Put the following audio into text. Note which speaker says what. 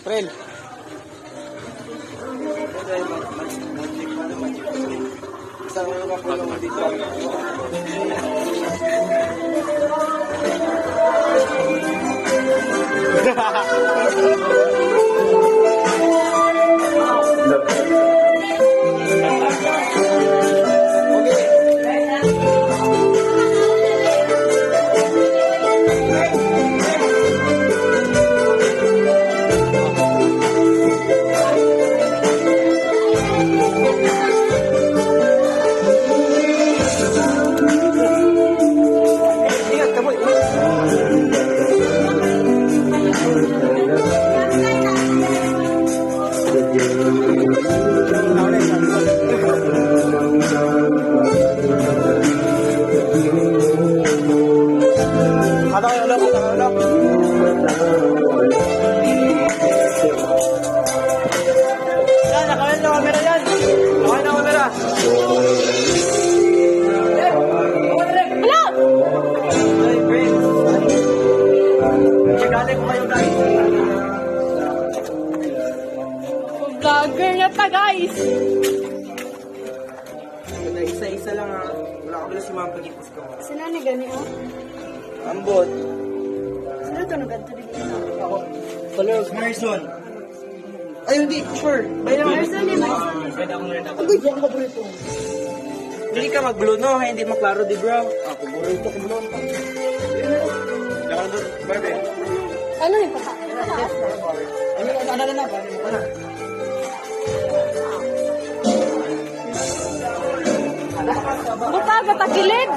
Speaker 1: April.
Speaker 2: Isang mga puno dito.
Speaker 3: Vlogger na pa, guys!
Speaker 2: Isa-isa lang ha. Wala ka pala si mga pag-ipos ko.
Speaker 3: Sino ni gani, oh?
Speaker 2: Ambot.
Speaker 3: Sino ito naganto dito?
Speaker 2: Ako. Salos. Marison. Ay, hindi. Sure. Bay naman.
Speaker 3: Marison ni Marison.
Speaker 2: Pwede akong rin ako. Ay, diyan ka po ito. Hindi ka mag-blue, no? Hindi maklaro, di bro. Ako, burrito ko blue. Diyan ka na doon. Barbie.
Speaker 3: Ano yung pata?
Speaker 2: Ano na? Barbie mo ka na.
Speaker 3: Buta, batakilid!